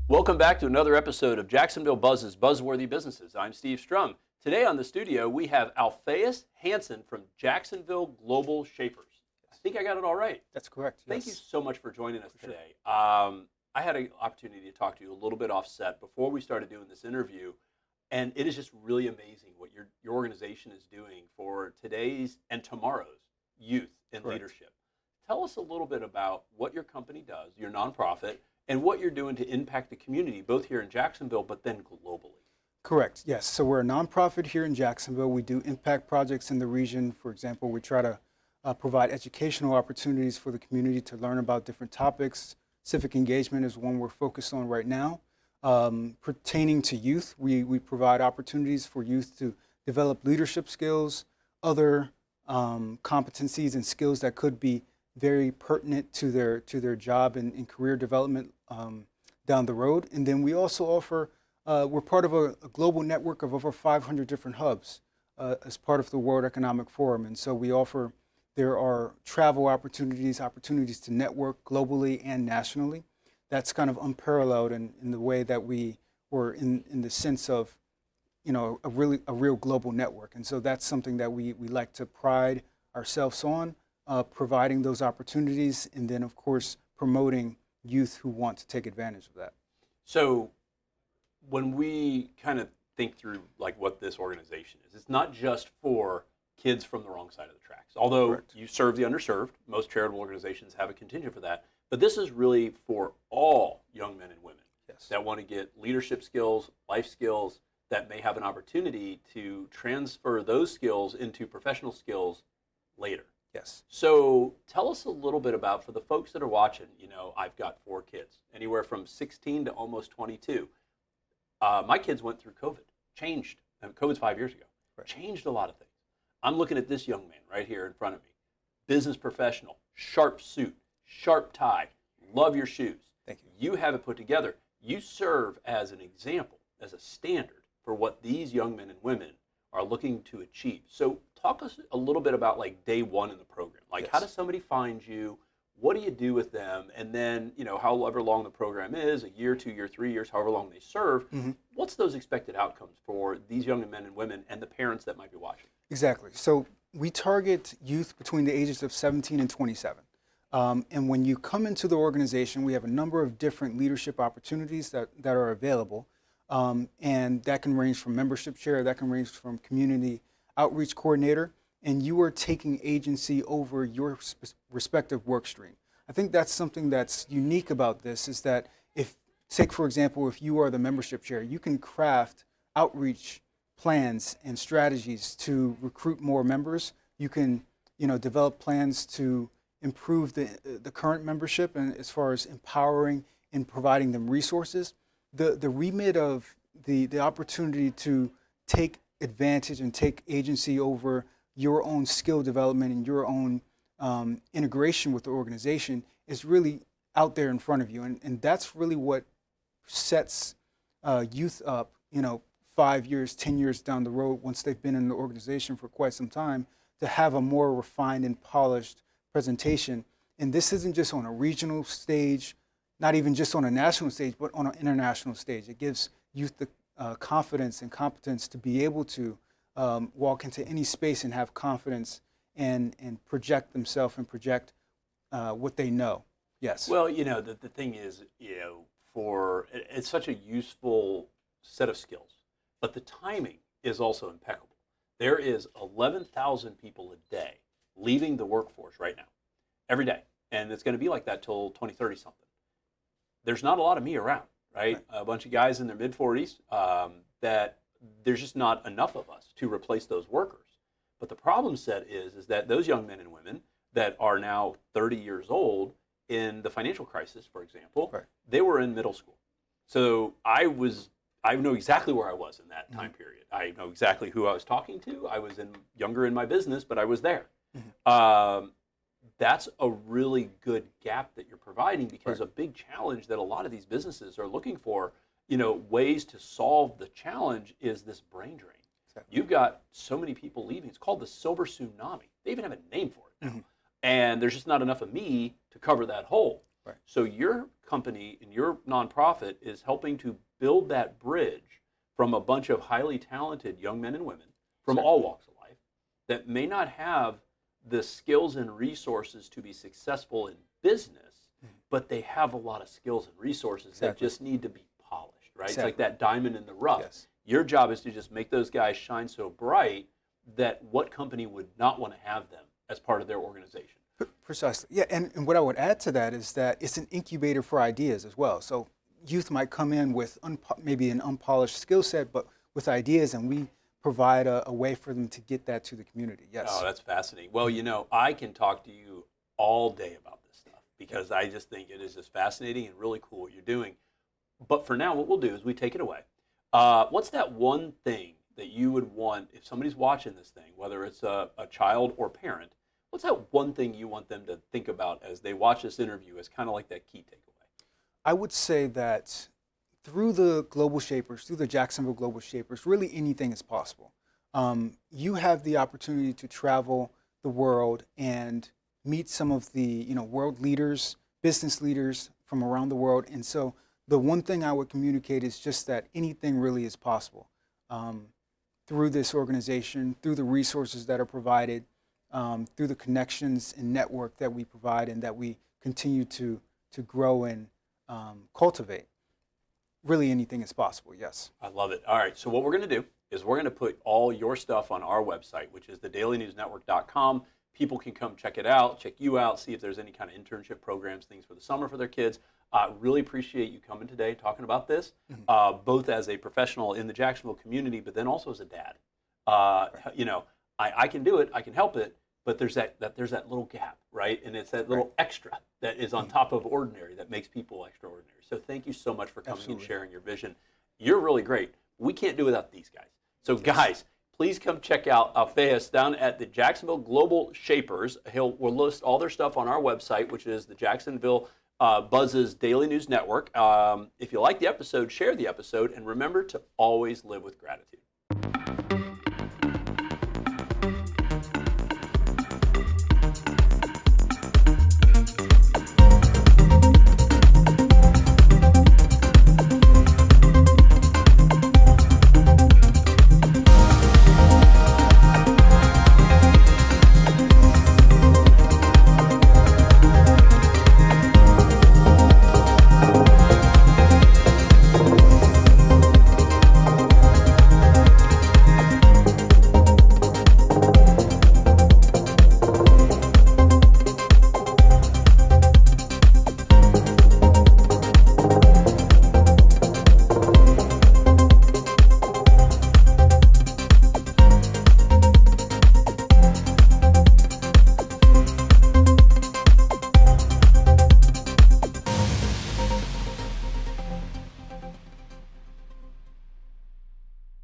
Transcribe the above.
Welcome back to another episode of Jacksonville Buzz's Buzzworthy Businesses. I'm Steve Strum. Today on the studio, we have Alphaeus Hanson from Jacksonville Global Shapers. I think I got it all right. That's correct. Thank you so much for joining us today. Sure. I had an opportunity to talk to you a little bit offset before we started doing this interview, and it is just really amazing what your organization is doing for today's and tomorrow's youth in leadership. Tell us a little bit about what your company does, your nonprofit, and what you're doing to impact the community, both here in Jacksonville, but then globally. Correct, yes. So we're a nonprofit here in Jacksonville. We do impact projects in the region. For example, we try to provide educational opportunities for the community to learn about different topics. Civic engagement is one we're focused on right now. Pertaining to youth, we provide opportunities for youth to develop leadership skills, other competencies and skills that could be very pertinent to their job and career development down the road. And then we also offer, we're part of a global network of over 500 different hubs as part of the World Economic Forum. And so we offer, there are travel opportunities to network globally and nationally. That's kind of unparalleled in the way that we were in the sense of, you know, a real global network. And so that's something that we like to pride ourselves on, providing those opportunities, and then of course promoting youth who want to take advantage of that. So when we kind of think through like what this organization is, it's not just for kids from the wrong side of the tracks. Although Correct. You serve the underserved, most charitable organizations have a contingent for that, but this is really for all young men and women that want to get leadership skills, life skills, that may have an opportunity to transfer those skills into professional skills later. Yes. So tell us a little bit about, for the folks that are watching, you know, I've got 4 kids, anywhere from 16 to almost 22. My kids went through COVID, changed, COVID's 5 years ago, changed a lot of things. I'm looking at this young man right here in front of me, business professional, sharp suit, sharp tie, love your shoes. Thank you. You have it put together. You serve as an example, as a standard for what these young men and women are looking to achieve. So talk us a little bit about like day one in the program. Like how does somebody find you? What do you do with them? And then, you know, however long the program is, a year, 2 years, 3 years, however long they serve, what's those expected outcomes for these young men and women and the parents that might be watching? Exactly. So we target youth between the ages of 17 and 27. And when you come into the organization, we have a number of different leadership opportunities that are available. And that can range from membership chair, that can range from community outreach coordinator, and you are taking agency over your respective work stream. I think that's something that's unique about this, is that if, take for example, if you are the membership chair, you can craft outreach plans and strategies to recruit more members. You can, you know, develop plans to improve the current membership, and as far as empowering and providing them resources. The remit of the opportunity to take advantage and take agency over your own skill development and your own integration with the organization is really out there in front of you. And that's really what sets youth up, you know, 5 years, 10 years down the road, once they've been in the organization for quite some time, to have a more refined and polished presentation. And this isn't just on a regional stage, not even just on a national stage, but on an international stage. It gives youth the confidence and competence to be able to walk into any space and have confidence and project themselves and project what they know. Yes. Well, you know, the thing is, you know, it's such a useful set of skills, but the timing is also impeccable. There is 11,000 people a day leaving the workforce right now, every day. And it's going to be like that till 2030 something. There's not a lot of me around, right? A bunch of guys in their mid-40s that there's just not enough of us to replace those workers. But the problem set is that those young men and women that are now 30 years old in the financial crisis, for example, they were in middle school. So I know exactly where I was in that time period. I know exactly who I was talking to. I was younger in my business, but I was there. That's a really good gap that you're providing, because a big challenge that a lot of these businesses are looking for, you know, ways to solve the challenge is this brain drain. You've got so many people leaving. It's called the silver tsunami. They even have a name for it and there's just not enough of me to cover that hole. Right. So your company and your nonprofit is helping to build that bridge from a bunch of highly talented young men and women from all walks of life that may not have the skills and resources to be successful in business, but they have a lot of skills and resources that just need to be polished, right? It's like that diamond in the rough. Yes. Your job is to just make those guys shine so bright that what company would not want to have them as part of their organization? Precisely. Yeah, and what I would add to that is that it's an incubator for ideas as well. So youth might come in with maybe an unpolished skill set, but with ideas, and we provide a way for them to get that to the community. Yes. Oh, that's fascinating. Well, you know, I can talk to you all day about this stuff because I just think it is just fascinating and really cool what you're doing. But for now, what we'll do is we take it away. What's that one thing that you would want, if somebody's watching this thing, whether it's a child or parent, what's that one thing you want them to think about as they watch this interview as kind of like that key takeaway? I would say that through the Global Shapers, through the Jacksonville Global Shapers, really anything is possible. You have the opportunity to travel the world and meet some of the world leaders, business leaders from around the world. And so the one thing I would communicate is just that anything really is possible through this organization, through the resources that are provided, through the connections and network that we provide and that we continue to grow and cultivate. Really anything is possible, yes. I love it. All right, so what we're going to do is we're going to put all your stuff on our website, which is thedailynewsnetwork.com. People can come check it out, check you out, see if there's any kind of internship programs, things for the summer for their kids. Really appreciate you coming today talking about this, both as a professional in the Jacksonville community, but then also as a dad. You know, I can do it, I can help it, but there's that little gap, right? And it's that little extra that is on top of ordinary that makes people extraordinary. So thank you so much for coming and sharing your vision. You're really great. We can't do without these guys. So guys, please come check out Alphaeus down at the Jacksonville Global Shapers. We'll list all their stuff on our website, which is the Jacksonville Buzz's Daily News Network. If you like the episode, share the episode, and remember to always live with gratitude.